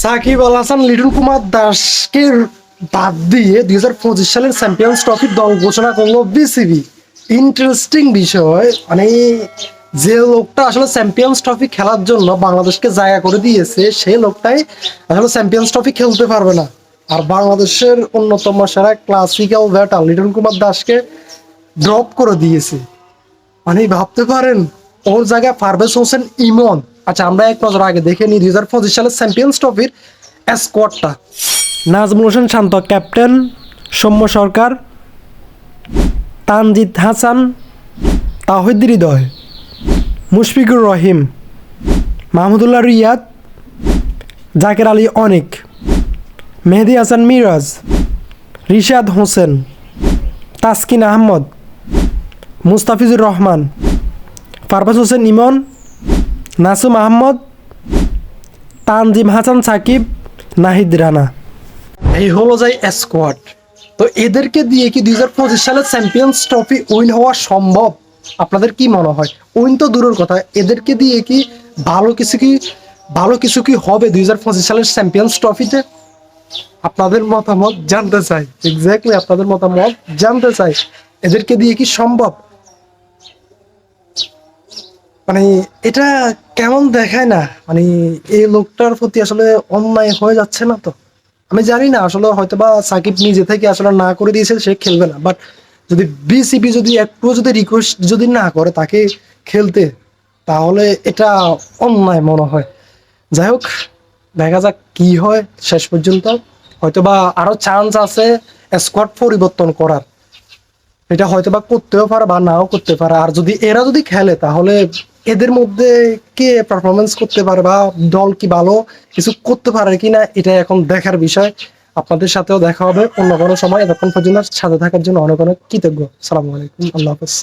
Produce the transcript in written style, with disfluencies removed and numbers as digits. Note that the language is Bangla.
সাকিব আল হাসান, লিটন কুমার দাসকে বাদ দিয়ে 2025 সালের চ্যাম্পিয়ন্স ট্রফির দল ঘোষণা করলো বিসিবি। ইন্টারেস্টিং বিষয়, মানে যে লোকটা আসলে চ্যাম্পিয়ন্স ট্রফি খেলার জন্য বাংলাদেশকে জায়গা করে দিয়েছে, সেই লোকটাই আসলে চ্যাম্পিয়ন্স ট্রফি খেলতে পারবে না। আর বাংলাদেশের অন্যতম সেরা ক্লাসিক্যাল ব্যাটার লিটন কুমার দাসকে ড্রপ করে দিয়েছে। মানে ভাবতে পারেন, ওর জায়গায় পারভেজ হোসেন ইমন। আচ্ছা, আমরা এক নজর আগে দেখে নিই 2025 সালের চ্যাম্পিয়ন্স ট্রফির স্কোয়াডটা। নাজমুল হোসেন শান্ত ক্যাপ্টেন, সৌম্য সরকার, তানজিদ হাসান, তাহিদ হৃদয়, মুশফিকুর রহিম, মাহমুদুল্লাহ রিয়াদ, জাকের আলী অনিক, মেহেদী হাসান মিরাজ, রিশাদ হোসেন, তাসকিন আহমদ, মুস্তাফিজুর রহমান, পারভেজ হোসেন ইমন, নাসুম আহমদ, তানজিম হাসান সাকিব, নাহিদ রানা। এই হলো যাই স্কোয়াড। তো এদেরকে দিয়ে কি 2025 সালের চ্যাম্পিয়ন্স ট্রফি উইন হওয়া সম্ভব? আপনাদের কি মনে হয়? উইন তো দূরের কথা, এদেরকে দিয়ে কি ভালো কিছু কি হবে 2025 সালের চ্যাম্পিয়ন্স ট্রফিতে? আপনাদের মতামত জানতে চাই, এক্স্যাক্টলি আপনাদের মতামত জানতে চাই। এদেরকে দিয়ে কি সম্ভব? মানে এটা কেমন দেখায় না, মানে এই লোকটার প্রতি আসলে অন্যায় হয়ে যাচ্ছে না? তো আমি জানি না, আসলে হয়তোবা সাকিব নিজে থেকে আসলে না করে দিয়েছে, সে খেলবে না। বাট যদি বিসিবি যদি একটু যদি রিকোয়েস্ট যদি না করে তাকে খেলতে, তাহলে এটা অন্যায় মনে হয়। যাই হোক, দেখা যাক কি হয় শেষ পর্যন্ত। হয়তোবা আরো চান্স আছে স্কোয়াড পরিবর্তন করার, এটা হয়তোবা করতেও পারে বা নাও করতে পারে। আর যদি এরা যদি খেলে, তাহলে এদের মধ্যে কে পারফরমেন্স করতে পারে বা দল কি ভালো কিছু করতে পারে কিনা, এটা এখন দেখার বিষয়। আপনাদের সাথেও দেখা হবে অন্য কোনো সময়। এতক্ষণ পর্যন্ত সাথে থাকার জন্য অনেক অনেক কৃতজ্ঞ। সালামু আলাইকুম, আল্লাহ হাফেজ।